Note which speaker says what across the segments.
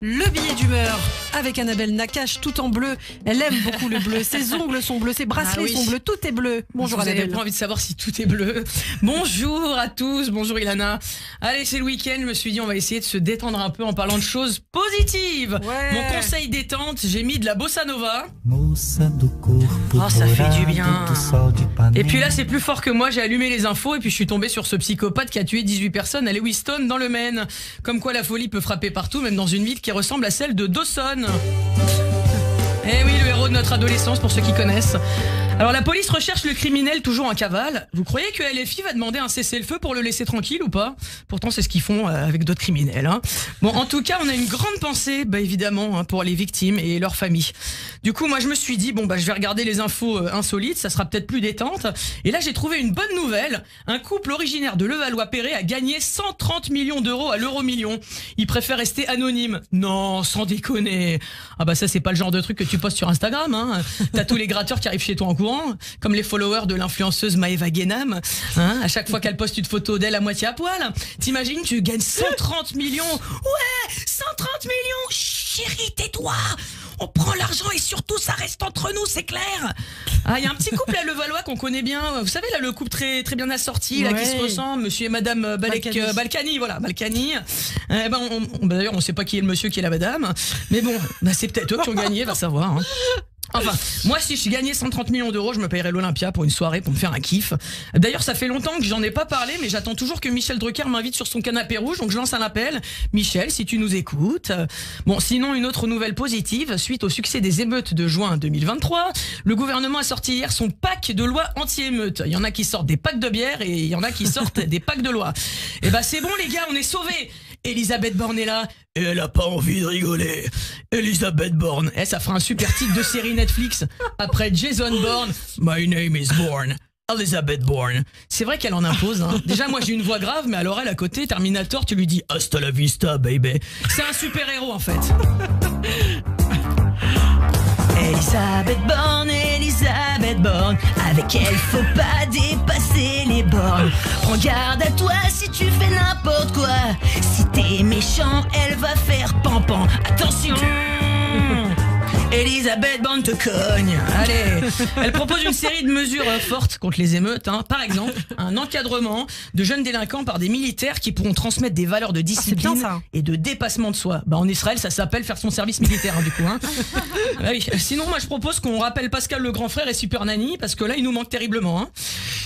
Speaker 1: Le billet d'humeur avec Annabelle Nakache, tout en bleu. Elle aime beaucoup le bleu. Ses ongles sont bleus, ses bracelets sont bleus, tout est bleu. Bonjour
Speaker 2: Vous
Speaker 1: Annabelle.
Speaker 2: avez pas envie de savoir si tout est bleu. Bonjour à tous, bonjour Ilana. Allez, c'est le week-end, je me suis dit on va essayer de se détendre un peu en parlant de choses positives.
Speaker 1: Ouais.
Speaker 2: Mon conseil détente, j'ai mis de la bossa nova.
Speaker 1: Oh, ça fait du bien.
Speaker 2: Et puis là, c'est plus fort que moi, j'ai allumé les infos et puis je suis tombé sur ce psychopathe qui a tué 18 personnes à Lewiston dans le Maine. Comme quoi la folie peut frapper partout, même dans une ville qui ressemble à celle de Dawson. Eh oui, le héros de notre adolescence pour ceux qui connaissent. Alors la police recherche le criminel toujours en cavale. Vous croyez que LFI va demander un cessez-le-feu pour le laisser tranquille ou pas? Pourtant c'est ce qu'ils font avec d'autres criminels. Hein. Bon, en tout cas, on a une grande pensée, évidemment, pour les victimes et leurs familles. Du coup, moi je me suis dit, je vais regarder les infos insolites, ça sera peut-être plus détente. Et là j'ai trouvé une bonne nouvelle. Un couple originaire de Levallois-Perret a gagné 130 millions d'euros à l'euro-million. Ils préfèrent rester anonymes. Non, sans déconner. Ah bah ça c'est pas le genre de truc que tu postes sur Instagram. Hein. T'as tous les gratteurs qui arrivent chez toi en courant, comme les followers de l'influenceuse Maëva Guénam. Hein, à chaque fois qu'elle poste une photo d'elle à moitié à poil. T'imagines, tu gagnes 130 millions. Ouais, 130 millions. Chérie, tais-toi. On prend l'argent et surtout ça reste entre nous, c'est clair. Ah, il y a un petit couple à Levallois qu'on connaît bien. Vous savez là, le couple très très bien assorti, là, qui se ressemble, monsieur et madame Balkany, voilà, Balkany. D'ailleurs, on sait pas qui est le monsieur, qui est la madame. Mais bon, c'est peut-être eux qui ont gagné, va savoir. Hein. Enfin, moi si je gagnais 130 millions d'euros, je me payerais l'Olympia pour une soirée, pour me faire un kiff. D'ailleurs, ça fait longtemps que j'en ai pas parlé, mais j'attends toujours que Michel Drucker m'invite sur son canapé rouge, donc je lance un appel. Michel, si tu nous écoutes. Bon, sinon, une autre nouvelle positive, suite au succès des émeutes de juin 2023, le gouvernement a sorti hier son pack de lois anti-émeutes. Il y en a qui sortent des packs de bière et il y en a qui sortent des packs de lois. Et c'est bon les gars, on est sauvés. Elisabeth Borne est là et elle a pas envie de rigoler. Elisabeth Borne, ça fera un super titre de série Netflix après Jason Bourne. My name is Bourne. Elizabeth Bourne. C'est vrai qu'elle en impose. Hein. Déjà, moi j'ai une voix grave, mais alors elle à côté, Terminator, tu lui dis hasta la vista, baby. C'est un super héros en fait. Elisabeth Borne, avec elle faut pas dépasser les bornes. Prends garde à toi si tu fais n'importe quoi. Si t'es méchant, elle va faire pampan. Attention, Elisabeth Borne te cogne. Allez, elle propose une série de mesures fortes contre les émeutes. Hein. Par exemple, un encadrement de jeunes délinquants par des militaires qui pourront transmettre des valeurs de discipline et de dépassement de soi. En Israël, ça s'appelle faire son service militaire, hein, du coup. Hein. Oui. Sinon, moi, je propose qu'on rappelle Pascal le grand frère et Super Nanny, parce que là, il nous manque terriblement. Hein.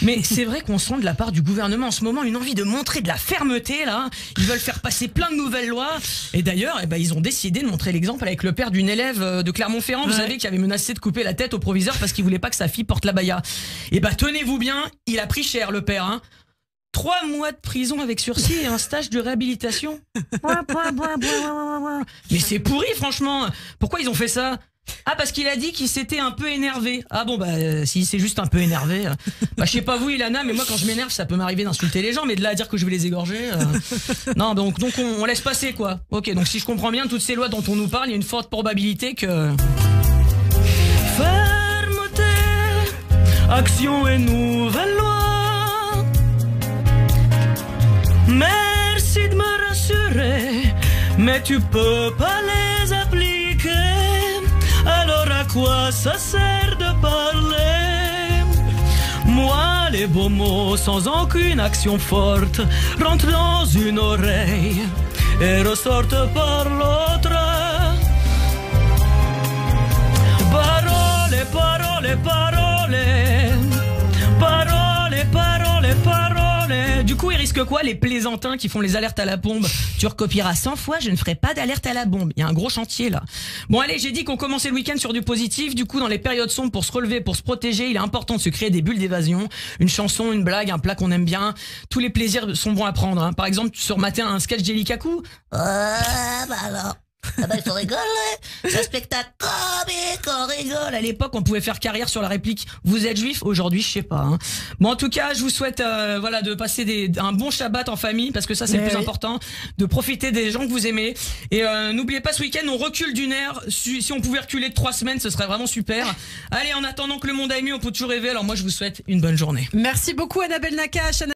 Speaker 2: Mais c'est vrai qu'on sent de la part du gouvernement en ce moment une envie de montrer de la fermeté. Là, ils veulent faire passer plein de nouvelles lois. Et d'ailleurs, ils ont décidé de montrer l'exemple avec le père d'une élève de Clermont-Ferrand, vous savez, qui avait menacé de couper la tête au proviseur parce qu'il voulait pas que sa fille porte la baya. Et tenez-vous bien, il a pris cher le père. Hein. 3 mois de prison avec sursis et un stage de réhabilitation. Mais c'est pourri, franchement. Pourquoi ils ont fait ça? Ah, parce qu'il a dit qu'il s'était un peu énervé. Ah bon, si c'est juste un peu énervé. Je sais pas vous, Ilana, mais moi quand je m'énerve, ça peut m'arriver d'insulter les gens, mais de là à dire que je vais les égorger. Non, donc on laisse passer, quoi. Ok, donc si je comprends bien, toutes ces lois dont on nous parle, il y a une forte probabilité que. Fermeté, action et nouvelle loi. Merci de me rassurer, mais tu peux pas les appliquer. Alors à quoi ça sert de parler? Moi, les beaux mots sans aucune action forte rentrent dans une oreille et ressortent par l'autre. Parole, parole, parole. Parole, parole, parole. Du coup, ils risquent quoi, les plaisantins qui font les alertes à la bombe? Tu recopieras 100 fois, je ne ferai pas d'alerte à la bombe. Il y a un gros chantier là. Bon allez, j'ai dit qu'on commençait le week-end sur du positif. Du coup, dans les périodes sombres, pour se relever, pour se protéger, il est important de se créer des bulles d'évasion. Une chanson, une blague, un plat qu'on aime bien. Tous les plaisirs sont bons à prendre. Hein. Par exemple, sur matin un sketch d'Elikaku.
Speaker 3: Alors. Il faut rigoler, c'est un spectacle comique, on rigole.
Speaker 2: À l'époque, on pouvait faire carrière sur la réplique vous êtes juif, aujourd'hui, je sais pas. Hein. Bon, en tout cas, je vous souhaite de passer un bon Shabbat en famille, parce que ça, c'est le plus important, de profiter des gens que vous aimez. Et n'oubliez pas, ce week-end, on recule d'une heure. Si on pouvait reculer de 3 semaines, ce serait vraiment super. Allez, en attendant que le monde aille mieux, on peut toujours rêver. Alors moi, je vous souhaite une bonne journée.
Speaker 1: Merci beaucoup, Annabelle Nakache.